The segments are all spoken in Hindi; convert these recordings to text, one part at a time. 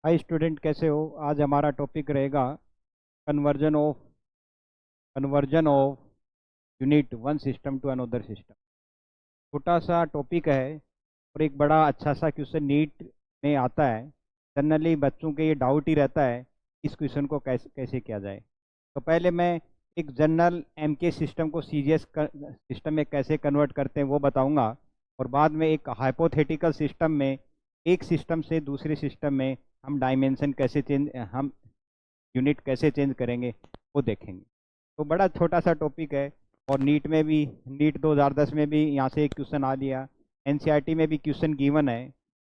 हाय स्टूडेंट, कैसे हो? आज हमारा टॉपिक रहेगा conversion of unit one system to another system. छोटा सा टॉपिक है और एक बड़ा अच्छा सा क्वेश्चन नीट में आता है। जनरली बच्चों के ये डाउट ही रहता है इस क्वेश्चन को कैसे कैसे किया जाए। तो पहले मैं एक जनरल एम के सिस्टम को सी जी एस सिस्टम में कैसे कन्वर्ट करते हैं वो बताऊंगा। और बाद में एक हाइपोथेटिकल सिस्टम में एक सिस्टम से दूसरे सिस्टम में हम डायमेंशन कैसे चेंज हम यूनिट कैसे चेंज करेंगे वो देखेंगे। तो बड़ा छोटा सा टॉपिक है। और नीट 2010 में भी यहाँ से एक क्वेश्चन आ लिया। एनसीईआरटी में भी क्वेश्चन गिवन है।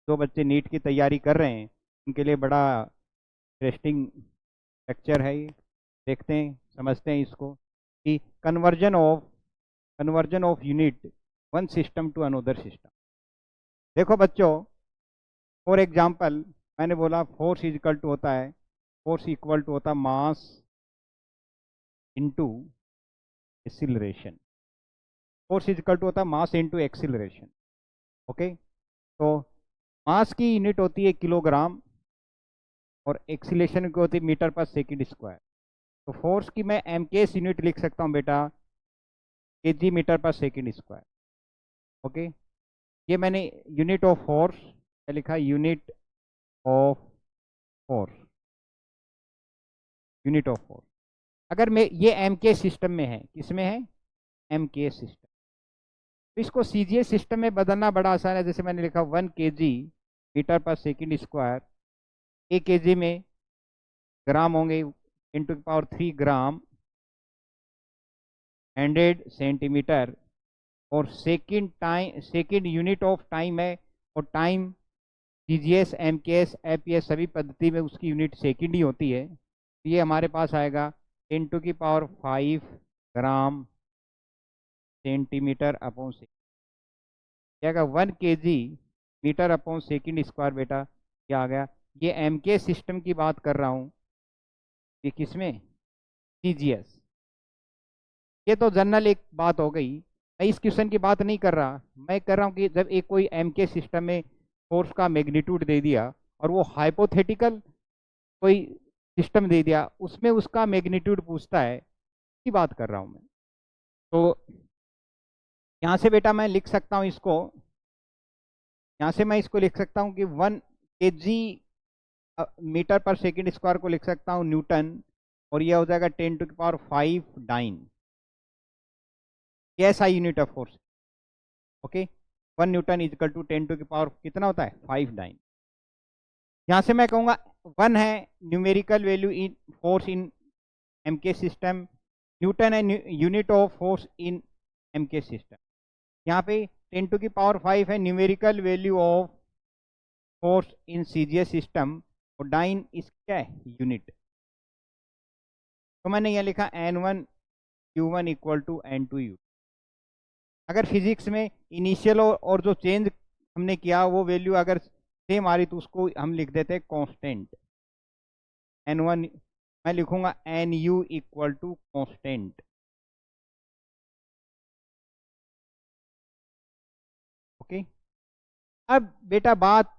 जो बच्चे नीट की तैयारी कर रहे हैं उनके लिए बड़ा इंटरेस्टिंग लेक्चर है ये। देखते हैं, समझते हैं इसको कि conversion of unit one system to another system. देखो बच्चों, फॉर एग्जांपल मैंने बोला फोर्स इक्वल टू होता है mass into acceleration. Force equal to होता है मास इनटू एक्सीलरेशन। ओके। तो मास की यूनिट होती है किलोग्राम और एक्सीलरेशन की होती है मीटर पर सेकंड स्क्वायर। तो फोर्स की मैं एम के एस यूनिट लिख सकता हूँ बेटा, केजी मीटर पर सेकंड स्क्वायर। ओके। ये मैंने यूनिट ऑफ फोर्स लिखा, ऑफ यूनिट ऑफ फोर्स। अगर मैं ये एम के सिस्टम में है, किस में है? M K system. तो इसको सीजीएस सिस्टम में बदलना बड़ा आसान है। जैसे मैंने लिखा 1 kg मीटर पर सेकंड स्क्वायर। 1 kg में ग्राम होंगे, 10⁻³ ग्राम, 100 सेंटीमीटर। और सेकंड यूनिट ऑफ टाइम है। और टाइम सीजीएस एमकेएस एपीएस सभी पद्धति में उसकी यूनिट सेकंड ही होती है। तो ये हमारे पास आएगा 10⁵ ग्राम सेंटीमीटर अपॉन सेकंड। क्या आएगा? 1 kg meter upon second square बेटा, क्या आ गया? ये एम के सिस्टम की बात कर रहा हूँ। ये किसमें? सीजीएस। ये तो जनरल एक बात हो गई। मैं इस क्वेश्चन की बात नहीं कर रहा। मैं कर रहा हूँ कि जब एक कोई एम के सिस्टम में फोर्स का मैग्नीट्यूड दे दिया और वो हाइपोथेटिकल कोई सिस्टम दे दिया, उसमें उसका मैग्नीट्यूड पूछता है, की बात कर रहा हूँ मैं। तो यहाँ से बेटा मैं लिख सकता हूँ इसको, यहाँ से मैं इसको लिख सकता हूँ कि 1 kg मीटर पर सेकंड स्क्वायर को लिख सकता हूँ न्यूटन। और यह हो जाएगा 10⁵ ये ऐसा unit of force. Okay. 1 newton equal to 10⁻, कितना होता है? 5 डाइन। यहाँ से मैं कहूँगा 1 है numerical value in force in M K system, newton है unit of force in M K system. यहाँ पे 10⁵ है numerical value of force in CGS system. और डाइन इस क्या है? यूनिट। तो मैंने यहाँ लिखा N1 U1 equal to N2U। अगर फिजिक्स में इनिशियल और जो चेंज हमने किया वो वैल्यू अगर सेम आ रही तो उसको हम लिख देते हैं कांस्टेंट। N1 मैं लिखूंगा NU equal to constant. Okay. अब बेटा बात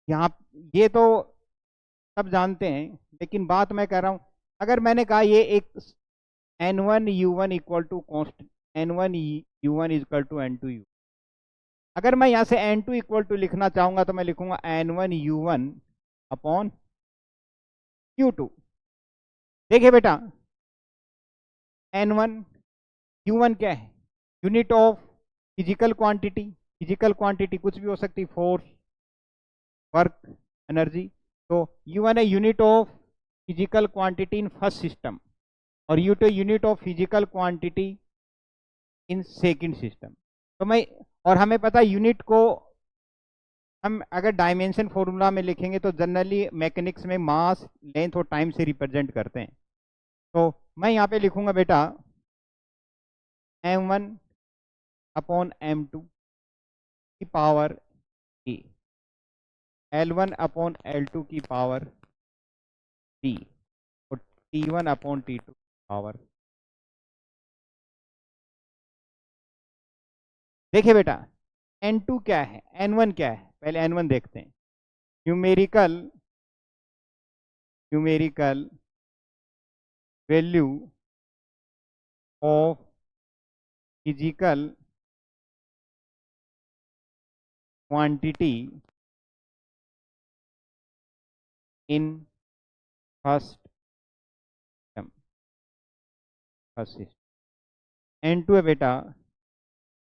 यहाँ, ये तो सब जानते हैं, लेकिन बात मैं कह रहा हूँ, अगर मैंने कहा ये एक N1 U1 equal to const N1 U1 equal to N2U। अगर मैं यहाँ से N2 इक्वल टू लिखना चाहूंगा तो मैं लिखूंगा N1U1 अपॉन Q2। देखिए बेटा, N1U1 क्या है? Unit of physical quantity. Physical quantity कुछ भी हो सकती, फोर्स, वर्क, एनर्जी। तो U1 है unit of physical quantity in first system, और U2 unit of physical quantity in second system. तो मैं, और हमें पता है यूनिट को हम अगर डायमेंशन फॉर्मूला में लिखेंगे तो जनरली मैकेनिक्स में मास, लेंथ और टाइम से रिप्रेजेंट करते हैं। तो मैं यहाँ पे लिखूंगा बेटा M1 अपॉन M2 की power E, L1 upon L2 की पावर D, और T1 अपॉन T2 पावर। देखिए बेटा, N2 क्या है, N1 क्या है? पहले N1 देखते हैं। Numerical numerical value of physical quantity in first system. N2 है बेटा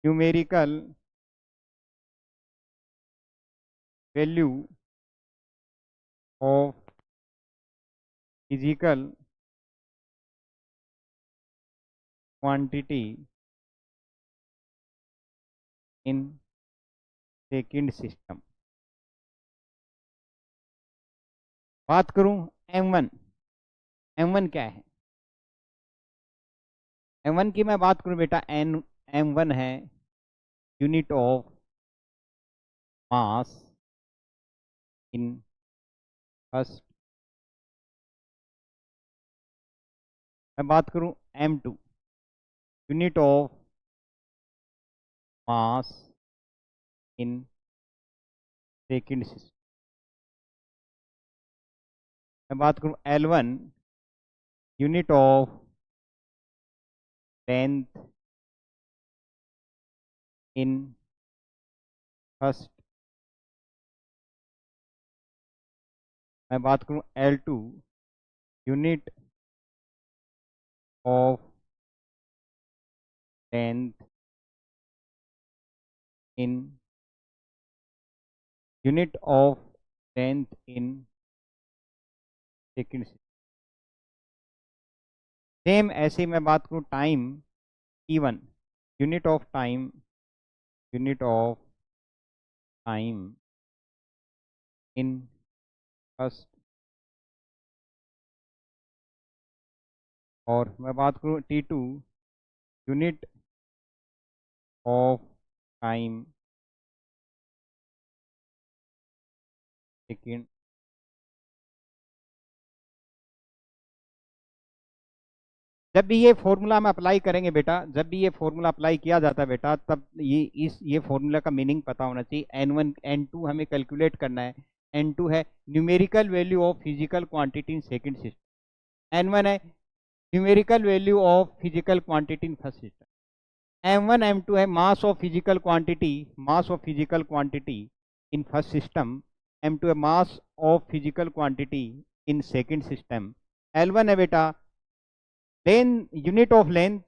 numerical value of physical quantity in second system. बात करूं M1, M1 क्या है? M1 की मैं बात करूं बेटा, M1 है unit of mass in first. मैं बात करूं M2 unit of mass in second system. मैं बात करूं L1 unit of length in first. मैं बात करूं L2 unit of length in unit of length in second. Same ऐसे मैं बात करूं time T1 unit of time in first. और मैं बात करूं T2 unit of time second. जब भी ये फॉर्मूला हम अप्लाई करेंगे बेटा, जब भी ये फॉर्मूला अप्लाई किया जाता है बेटा, तब ये फॉर्मूला का मीनिंग पता होना चाहिए। N1 N2 हमें कैलकुलेट करना है। N2 है numerical value of physical quantity in second system. N1 है numerical value of physical quantity in first system. M1 M2 है mass of physical quantity in first system. M2 है mass of physical quantity in second system. L1 है बेटा unit of length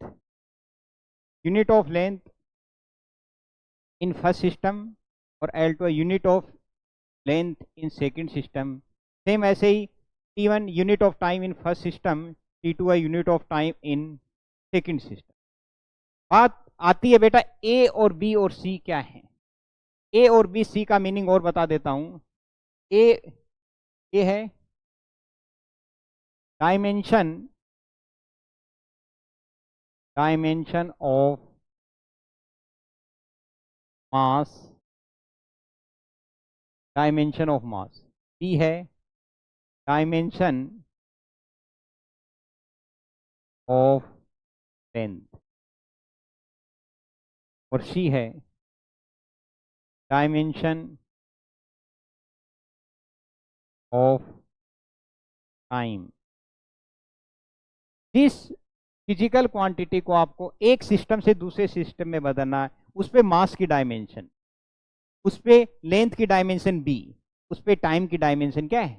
in first system, और L2 है unit of length in second system. Same ऐसे ही T1 unit of time in first system, T2 है unit of time in second system. बात आती है बेटा A और B और C क्या है? A और B C का मीनिंग और बता देता हूं। A है डायमेंशन ऑफ मास, B है डायमेंशन ऑफ लेंथ, और C है डायमेंशन ऑफ टाइम। जिस फिजिकल क्वांटिटी को आपको एक सिस्टम से दूसरे सिस्टम में बदलना है, उस पे मास की डायमेंशन, उस पे लेंथ की डायमेंशन B, उस पे टाइम की डायमेंशन क्या है?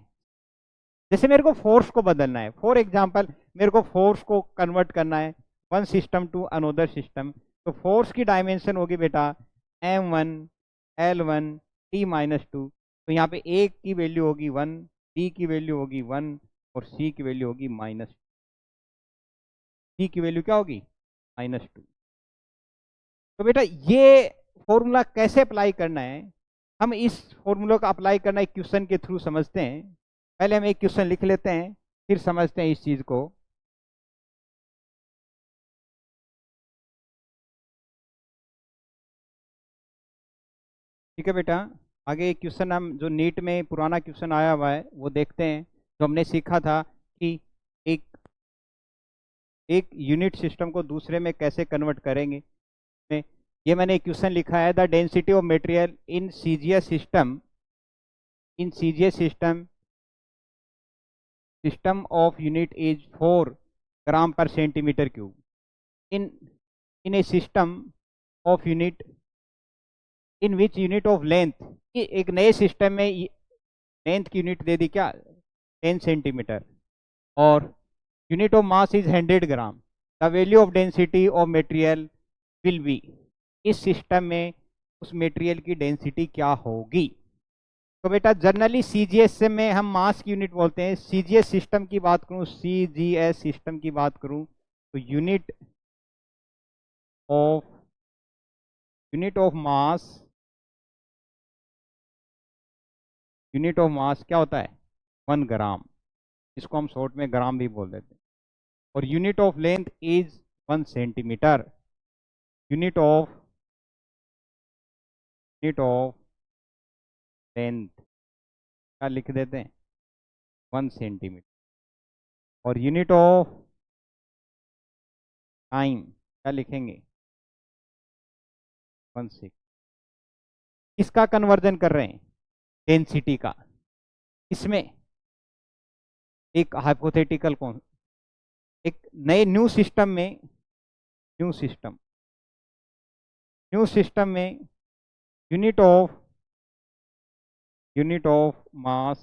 जैसे मेरे को फोर्स को बदलना है, फॉर एग्जांपल मेरे को फोर्स को कन्वर्ट करना है one system to another system, तो फोर्स की डायमेंशन होगी बेटा M1 L1 T-2। तो यहाँ पे A की वैल्यू होगी 1, B की वैल्यू होगी 1, और C की वैल्यू होगी -2। C की वैल्यू क्या होगी? -2। तो बेटा ये फॉर्मूला कैसे अप्लाई करना है, हम इस फॉर्मूला का अप्लाई करना एक क्वेश्चन के थ्रू समझते हैं। पहले हम एक क्वेश्चन लिख लेते हैं, फिर समझते हैं इस चीज को। ठीक है बेटा, आगे एक क्वेश्चन हम जो नीट में पुराना क्वेश्चन आया हुआ है वो देखते हैं। जो हमने सीखा था कि एक एक यूनिट सिस्टम को दूसरे में कैसे कन्वर्ट करेंगे। ये मैंने एक क्वेश्चन लिखा है, the density of material in CGS system system of unit is 4 gram per centimeter cube. In a system of unit in which unit of length, एक नए सिस्टम में लेंथ की यूनिट दे दी क्या 10 सेंटीमीटर और unit of mass is 100 gram, the value of density of material will be, इस सिस्टम में उस मटेरियल की डेंसिटी क्या होगी। तो बेटा जनरली सीजीएस से में हम मास की यूनिट बोलते हैं। सीजीएस सिस्टम की बात करूं, सीजीएस सिस्टम की बात करूं तो यूनिट ऑफ मास क्या होता है 1 ग्राम, इसको हम शॉर्ट में ग्राम भी बोल देते हैं। और unit of length is 1 centimetre. Unit of length क्या लिख देते हैं 1 सेंटीमीटर। और यूनिट ऑफ टाइम क्या लिखेंगे 1 सेकेंड। इसका कन्वर्जन कर रहे हैं डेंसिटी का। इसमें एक हाइपोथेटिकल कौन, एक नए न्यू सिस्टम में यूनिट ऑफ मास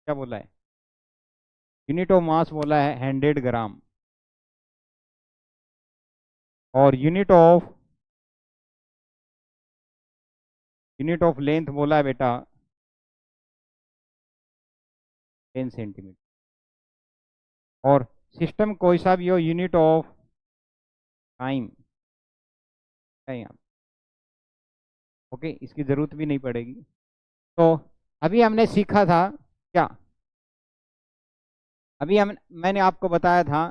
क्या बोला है, यूनिट ऑफ मास बोला है 100 ग्राम और यूनिट ऑफ लेंथ बोला है बेटा 10 सेंटीमीटर। और सिस्टम कोई सा भी हो, यूनिट ऑफ टाइम है यहाँ। ओके, इसकी जरूरत भी नहीं पड़ेगी। तो अभी हमने सीखा था क्या, मैंने आपको बताया था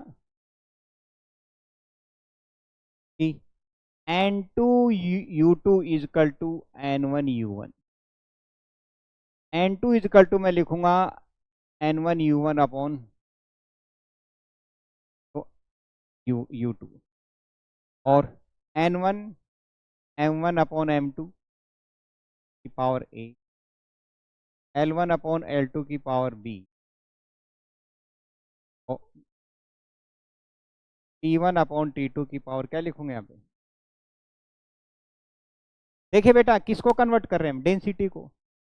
कि N2 U2 is equal to N1 U1। N2 is equal to मैं लिखूंगा N1 U1 अपॉन U2 और N1 M1 अपॉन M2 की power A, L1 upon L2 की power B, T1 upon T2 की पावर क्या लिखूंगे यहाँ पे। देखिए बेटा किसको कन्वर्ट कर रहे हैं हम, डेंसिटी को।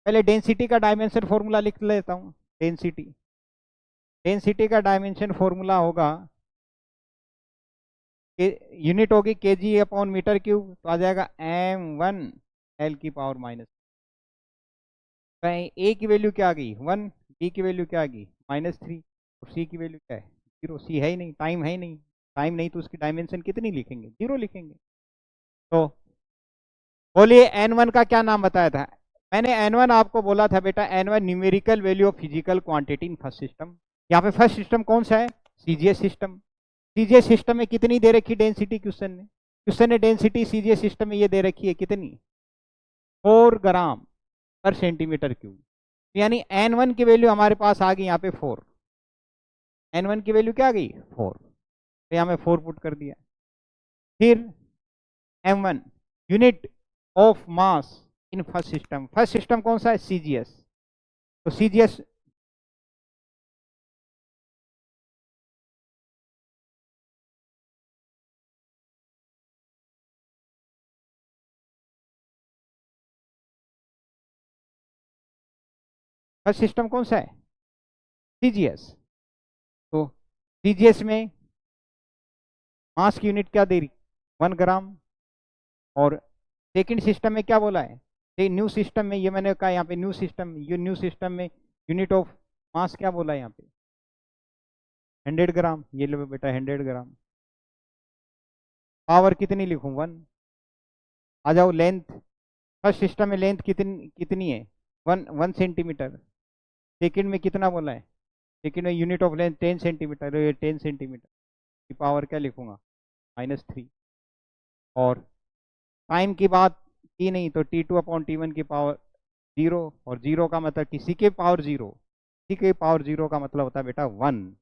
पहले डेंसिटी का डायमेंशन फॉर्मूला लिख लेता हूँ। डेंसिटी का डायमेंशन फॉर्मूला होगा, यूनिट होगी केजी अपॉन मीटर क्यूब, तो आ जाएगा M1 L की पावर माइनस। ए की वैल्यू क्या आ गई 1, बी की वैल्यू क्या आ गई -3 और सी की वैल्यू क्या है 0। सी है ही नहीं, टाइम है ही नहीं, टाइम नहीं तो उसकी डायमेंशन कितनी लिखेंगे 0 लिखेंगे। तो बोलिए N1 का क्या नाम बताया था मैंने। N1 आपको बोला था बेटा N1 numerical value of physical quantity in first system. यहाँ पे फर्स्ट सिस्टम कौन सा है, सीजीएस सिस्टम। सीजीएस सिस्टम में कितनी दे रखी डेंसिटी, क्वेश्चन ने डेंसिटी सीजीएस सिस्टम में ये दे रखी है कितनी 4 ग्राम पर सेंटीमीटर क्यूब। यानी N1 की वैल्यू हमारे पास आ गई यहाँ पे 4, N1 की वैल्यू क्या आ गई 4, तो यहाँ में 4 पुट कर दिया। फिर M1 unit of mass in first system कौन सा है सीजीएस। तो सीजीएस फर्स्ट सिस्टम कौन सा है सीजीएस। तो सीजीएस में मास की यूनिट क्या दे रही 1 ग्राम। और सेकंड सिस्टम में क्या बोला है, न्यू सिस्टम में, ये मैंने कहा यहाँ पे न्यू सिस्टम में यूनिट ऑफ मास क्या बोला है यहाँ पे 100 ग्राम। ये लो बेटा 100 ग्राम। पावर कितनी लिखूं 1। आ जाओ लेंथ, फर्स्ट सिस्टम में लेंथ कितनी है 1 सेंटीमीटर। सेकंड में कितना बोला है, सेकंड में यूनिट ऑफ लेंथ 10 सेंटीमीटर, ये 10 सेंटीमीटर की पावर क्या लिखूंगा -3। और टाइम की बात की नहीं तो T2 अपॉन T1 की पावर 0, और 0 का मतलब किसी के पावर 0, किसी के पावर 0 का मतलब होता है बेटा 1।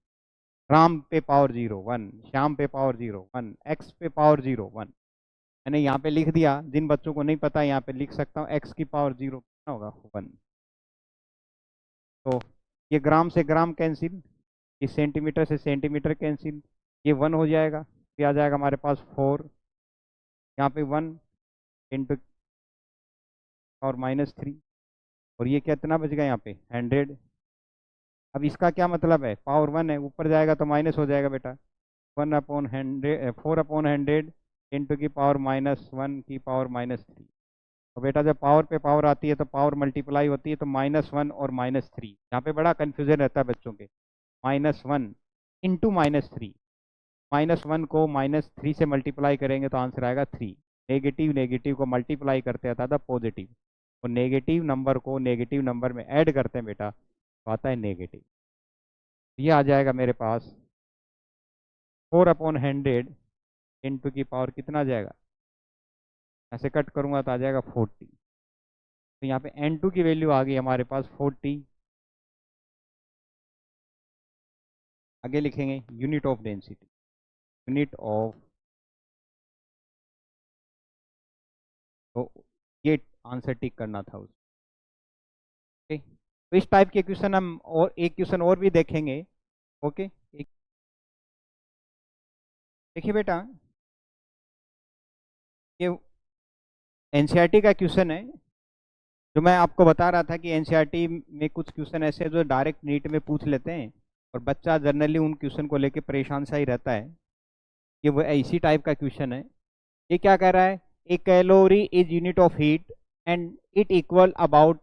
राम पे पावर 0 1, श्याम पे पावर 0 1, एक्स पे पावर 0 1। मैंने यहाँ पे लिख दिया, जिन बच्चों को नहीं पता यहाँ पे लिख सकता हूँ एक्स की पावर 0 कितना होगा 1। तो ये ग्राम से ग्राम कैंसिल, इस सेंटीमीटर से सेंटीमीटर कैंसिल, ये 1 हो जाएगा, ये आ जाएगा हमारे पास 4, यहाँ पे 1 इंटू और -3, और ये कितना बच गया यहाँ पे 100। अब इसका क्या मतलब है, पावर 1 है, ऊपर जाएगा तो माइनस हो जाएगा बेटा, 1/100 4/100 इंटू की पावर -1 की पावर -3। तो बेटा जब पावर पे पावर आती है तो पावर मल्टीप्लाई होती है, तो -1 और -3, यहाँ पे बड़ा कन्फ्यूजन रहता है बच्चों के। -1 इंटू -3, -1 को -3 से मल्टीप्लाई करेंगे तो आंसर आएगा 3। नेगेटिव नेगेटिव को मल्टीप्लाई करते आता था पॉजिटिव, और नेगेटिव नंबर को नेगेटिव नंबर में ऐड करते हैं बेटा तो आता है नेगेटिव। ये आ जाएगा मेरे पास 4/100 इंटू की पावर कितना आ जाएगा, ऐसे कट करूँगा तो आ जाएगा 40। तो यहाँ पे n2 की वैल्यू आ गई हमारे पास 40। आगे लिखेंगे unit of density, unit of, तो ये आंसर टिक करना था उस। ओके, तो इस टाइप के क्वेश्चन हम और एक क्वेश्चन और भी देखेंगे। ओके, एक देखिए बेटा, ये एनसीईआरटी का क्वेश्चन है, जो मैं आपको बता रहा था कि एनसीईआरटी में कुछ क्वेश्चन ऐसे हैं जो डायरेक्ट नीट में पूछ लेते हैं, और बच्चा जनरली उन क्वेश्चन को लेके परेशान सा ही रहता है। ये वो इसी टाइप का क्वेश्चन है। ये क्या कह रहा है, a calorie is unit of heat and it equal about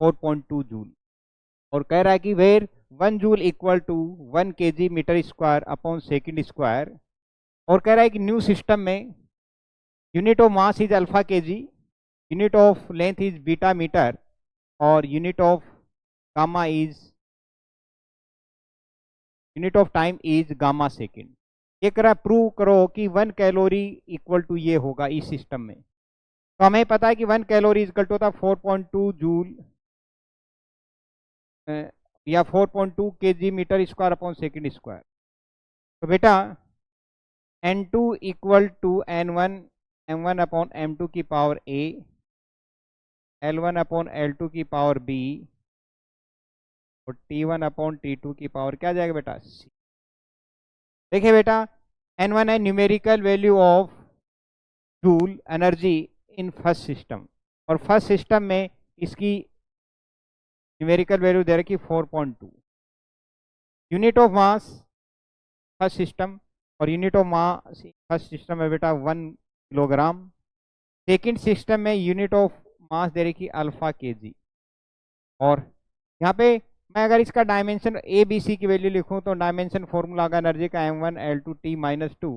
4.2 joule, और कह रहा है कि where 1 joule equal to 1 kg metre square upon second square, और कह रहा है कि न्यू सिस्टम में unit of mass is alpha kg, unit of length is beta metre, और unit of gamma is, unit of time is gamma second. ये कह रहा है प्रूव करो कि 1 कैलोरी इक्वल टू ये होगा इस सिस्टम में। तो हमें पता है कि 1 कैलोरी इक्वल टू होता है 4.2 जूल या 4.2 kg metre square upon second square. तो बेटा n2 equal to n1 m1 upon m2 की power a, l1 upon l2 की पावर b, और t1 अपॉन t2 की पावर क्या जाएगा बेटा c। देखिए बेटा, n1 है numerical value of joule energy in first system, और फर्स्ट सिस्टम में इसकी न्यूमेरिकल वैल्यू दे रखी 4.2। Unit of mass first system, और unit of mass first system है बेटा 1 किलोग्राम। सेकेंड सिस्टम में यूनिट ऑफ मास दे रखी अल्फा kg, और यहाँ पे मैं अगर इसका डायमेंशन ए बी सी की वैल्यू लिखूँ तो डायमेंशन फॉर्मूला होगा एनर्जी का m1 l2 t-2।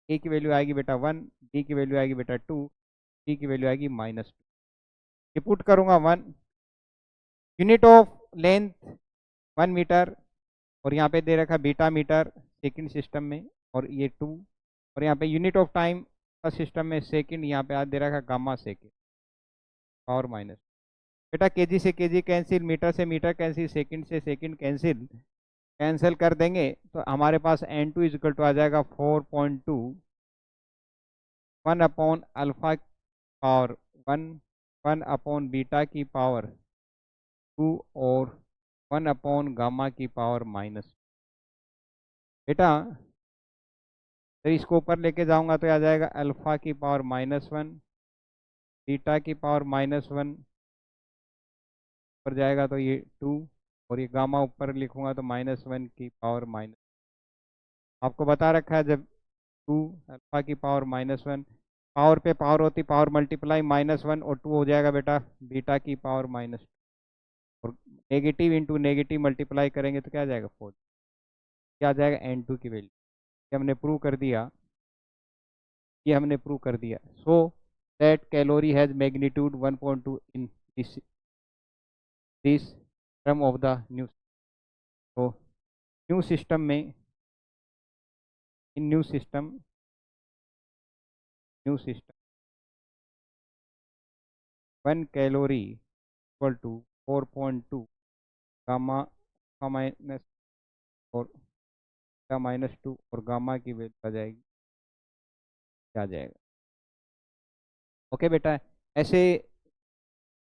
ए की वैल्यू आएगी बेटा 1, डी की वैल्यू आएगी बेटा 2, टी की वैल्यू आएगी -2। ये पुट करूँगा 1, यूनिट ऑफ लेंथ 1 मीटर, और यहाँ पे दे रखा बीटा मीटर सेकेंड सिस्टम में, और ये 2, और यहाँ पे unit of time first system में सेकेंड, यहाँ पे आज दे रखा गामा सेकेंड पावर माइनस। बेटा केजी से केजी कैंसिल, मीटर से मीटर कैंसिल, सेकंड से सेकंड कैंसिल, कैंसिल कर देंगे तो हमारे पास n2 इक्वल टू आ जाएगा 4.2, 1 upon alpha power 1, 1 upon beta की पावर 2, और 1 अपॉन गामा की पावर -। बेटा तो इसको ऊपर लेके जाऊंगा तो आ जाएगा अल्फा की पावर -1, बीटा की पावर -1 ऊपर जाएगा तो ये 2, और ये गामा ऊपर लिखूंगा तो -1 की पावर माइनस। आपको बता रखा है जब 2 अल्फा की पावर -1, पावर पे पावर होती, पावर मल्टीप्लाई -1 और 2 हो जाएगा बेटा बीटा की पावर -2, और नेगेटिव इंटू नेगेटिव मल्टीप्लाई करेंगे तो क्या आ जाएगा 4, क्या आ जाएगा n2 की वैल्यू। ये हमने प्रूव कर दिया, ये हमने प्रूव कर दिया। So that calorie has magnitude 1.2 in this term of the new. तो न्यू सिस्टम में, in new system 1 calorie equal to 4.2 gamma का माइनस, और का -2, और गामा की वैल्यू आ जाएगी, क्या आ जाएगा। ओके बेटा, ऐसे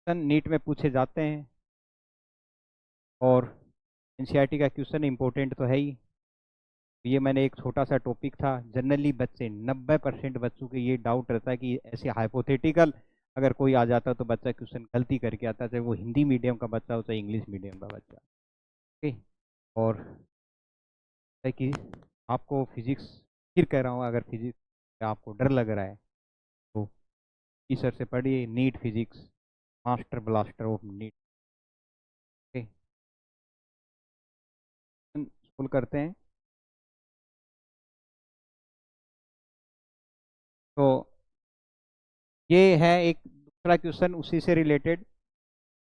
नीट में पूछे जाते हैं, और एनसीईआरटी का क्वेश्चन इंपॉर्टेंट तो है ही। ये मैंने एक छोटा सा टॉपिक था। जनरली बच्चे 90% बच्चों के ये डाउट रहता है कि ऐसे हाइपोथेटिकल अगर कोई आ जाता तो बच्चा क्वेश्चन गलती करके आता, चाहे वो हिंदी मीडियम का बच्चा हो चाहे इंग्लिश मीडियम का बच्चा। ओके। और है कि आपको फिजिक्स, फिर कह रहा हूँ, अगर फिजिक्स का आपको डर लग रहा है तो इस सर से पढ़िए, NEET physics, master blaster of NEET. Okay, शुरू करते हैं। तो ये है एक दूसरा क्वेश्चन उसी से related.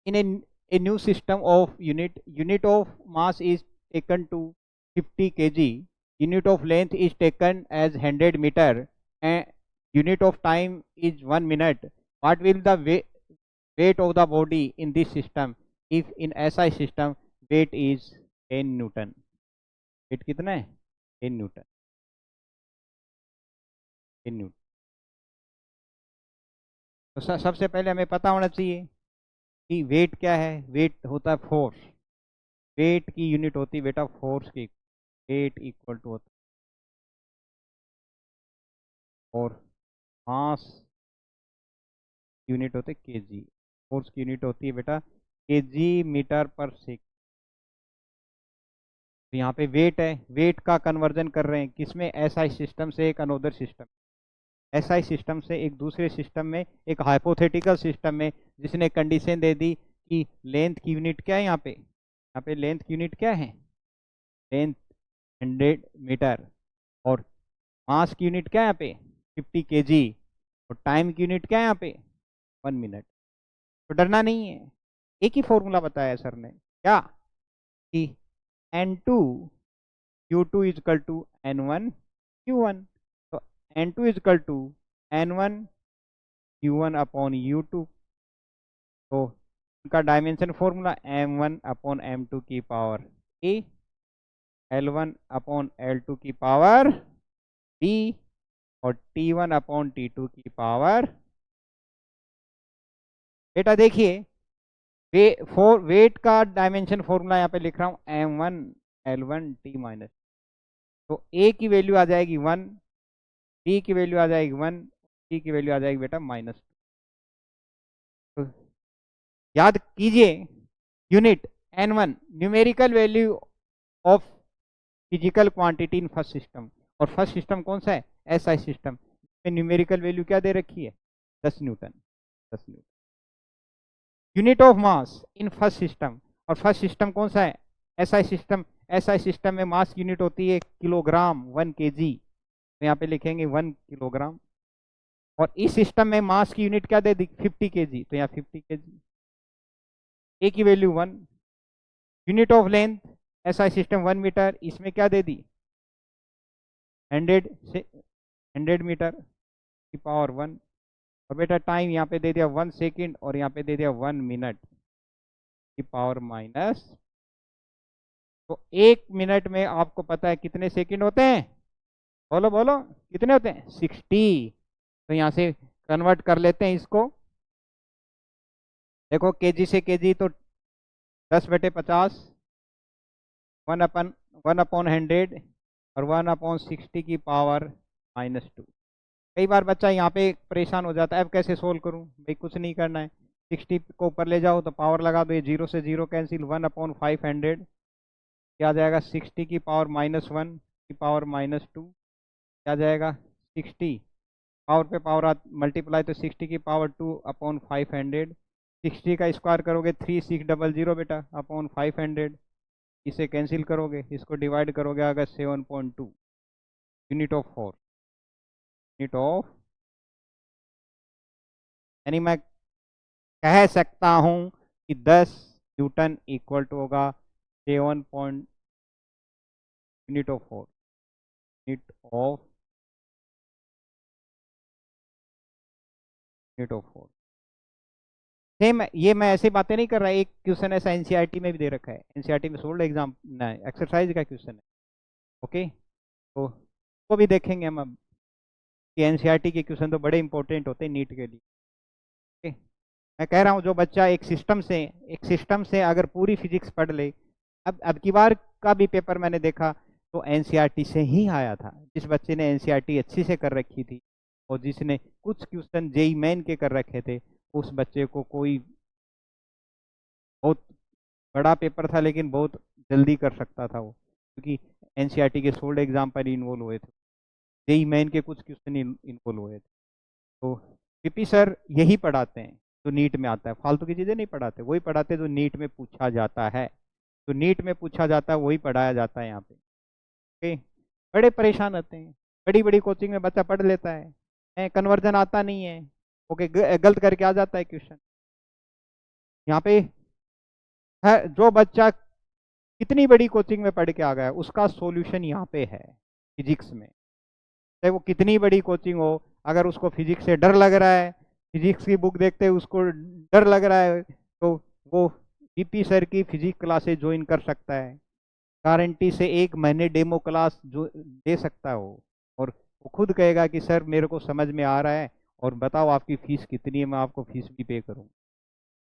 In a new system of unit of mass is taken to 50 kg, unit of length is taken as 100 meter, and unit of time is 1 minute. What will the weight of the body in this system if in SI system weight is 10 newton? Weight कितना है? 10 न्यूटन। 10 न्यूटन। तो सबसे पहले हमें पता होना चाहिए कि वेट क्या है। वेट होता है फोर्स। वेट की यूनिट होती है बेटा फोर्स की। वेट इक्वल टू होता है, और मास यूनिट होते है केजी। फोर्स की यूनिट होती है बेटा केजी मीटर पर सेकंड। तो यहाँ पे वेट है, वेट का कन्वर्जन कर रहे हैं किसमें? एसआई सिस्टम से एक अनोदर सिस्टम, एसआई सिस्टम से एक दूसरे सिस्टम में, एक हाइपोथेटिकल सिस्टम में, जिसने कंडीशन दे दी कि लेंथ की यूनिट क्या है। यहाँ पे लेंथ की यूनिट क्या है? Length 100 meter. और मास की यूनिट क्या है यहाँ पे? 50 केजी। और टाइम की यूनिट क्या है यहाँ पे? 1 मिनट। तो डरना नहीं है, एक ही फॉर्मूला बताया सर ने, क्या कि N2 U2 is equal to N1 Q1। तो N2 is equal to N1 Q1 upon U2। तो उनका dimension formula M1 upon M2 की power A, L1 upon L2 की पावर B, और T1 अपॉन T2 की पावर। बेटा देखिए, वेट का डायमेंशन फॉर्मूला यहाँ पे लिख रहा हूँ M1 L1 T माइनस। तो A की वैल्यू आ जाएगी 1, B की वैल्यू आ जाएगी 1, C की वैल्यू आ जाएगी बेटा -2। तो याद कीजिए, unit N1 numerical value of physical quantity in first system. और फर्स्ट सिस्टम कौन सा है? SI system. में न्यूमेरिकल वैल्यू क्या दे रखी है? 10 Newton. 10 Newton unit of mass in first system. और फर्स्ट सिस्टम कौन सा है? SI system. एसआई सिस्टम में मास यूनिट होती है किलोग्राम, 1 केजी। तो यहाँ पे लिखेंगे 1 किलोग्राम। और इस सिस्टम में मास की यूनिट क्या दे दी? 50 केजी। तो यहाँ 50 केजी। ए की value 1। Unit of length SI system 1 meter, इसमें क्या दे दी? 100 से 100 मीटर की पावर 1। और बेटा टाइम यहाँ पे दे दिया 1 सेकेंड, और यहाँ पे दे दिया 1 मिनट की पावर माइनस। तो 1 मिनट में आपको पता है कितने सेकंड होते हैं? बोलो बोलो, कितने होते हैं? 60। तो यहाँ से कन्वर्ट कर लेते हैं इसको। देखो केजी से केजी तो 10/50, 1/100, और 1/60 की पावर -2। कई बार बच्चा यहाँ पे परेशान हो जाता है, अब कैसे सोल्व करूँ भाई? कुछ नहीं करना है, 60 को ऊपर ले जाओ तो पावर लगा दो, ये 0 से 0 कैंसिल, 1/500 क्या आ जाएगा? 60 की पावर -1 की पावर -2 क्या जाएगा? 60 पावर पे पावर मल्टीप्लाई, तो 60 की पावर 2/500। 60 का स्क्वायर करोगे 3600 बेटा अपॉन 500। इसे कैंसिल करोगे, इसको डिवाइड करोगे अगर 7.2 unit of force. Unit of, यानी मैं कह सकता हूँ कि 10 न्यूटन इक्वल टू होगा 7 point unit of force. Unit of unit of force. Same ये मैं ऐसी बातें नहीं कर रहा, एक क्वेश्चन ऐसा एनसीईआरटी में भी दे रखा है। एनसीईआरटी में सोल्ड एग्जाम ना एक्सरसाइज का क्वेश्चन है। ओके, तो वो भी देखेंगे हम अब कि एनसीईआरटी के क्वेश्चन तो बड़े इंपॉर्टेंट होते हैं नीट के लिए। ओके, मैं कह रहा हूँ जो बच्चा एक सिस्टम से अगर पूरी फिजिक्स पढ़ ले। अब की बार का भी पेपर मैंने देखा, तो एनसीईआरटी से ही आया था। जिस बच्चे ने एनसीईआरटी अच्छी से कर रखी थी और जिसने कुछ क्वेश्चन जेई मेन के कर रखे थे, उस बच्चे को कोई बहुत बड़ा पेपर था लेकिन बहुत जल्दी कर सकता था वो, क्योंकि एनसीईआरटी के सोल्ड एग्जाम पर इन्वॉल्व हुए थे, जेई मेन के कुछ क्वेश्चन इन्वॉल्व हुए थे। तो पीपी सर यही पढ़ाते हैं जो नीट में आता है, फालतू की चीज़ें नहीं पढ़ाते, वही पढ़ाते हैं जो नीट में पूछा जाता है। तो नीट में पूछा जाता है वही पढ़ाया जाता है यहाँ पे। ओके, बड़े परेशान होते हैं, बड़ी बड़ी कोचिंग में बच्चा पढ़ लेता है, कन्वर्जन आता नहीं है, ओके, गलत करके आ जाता है क्वेश्चन। यहाँ पे है जो बच्चा कितनी बड़ी कोचिंग में पढ़ के आ गया उसका सॉल्यूशन यहाँ पे है फिजिक्स में। चाहे वो कितनी बड़ी कोचिंग हो, अगर उसको फिजिक्स से डर लग रहा है, फिजिक्स की बुक देखते ही उसको डर लग रहा है, तो वो पीपी सर की फिजिक्स क्लासेस ज्वाइन कर सकता है। गारंटी से 1 महीने डेमो क्लास जो दे सकता है वो, और वो खुद कहेगा कि सर मेरे को समझ में आ रहा है, और बताओ आपकी फीस कितनी है, मैं आपको फीस भी पे करूँ।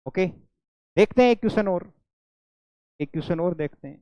ओके, देखते हैं एक क्वेश्चन और देखते हैं।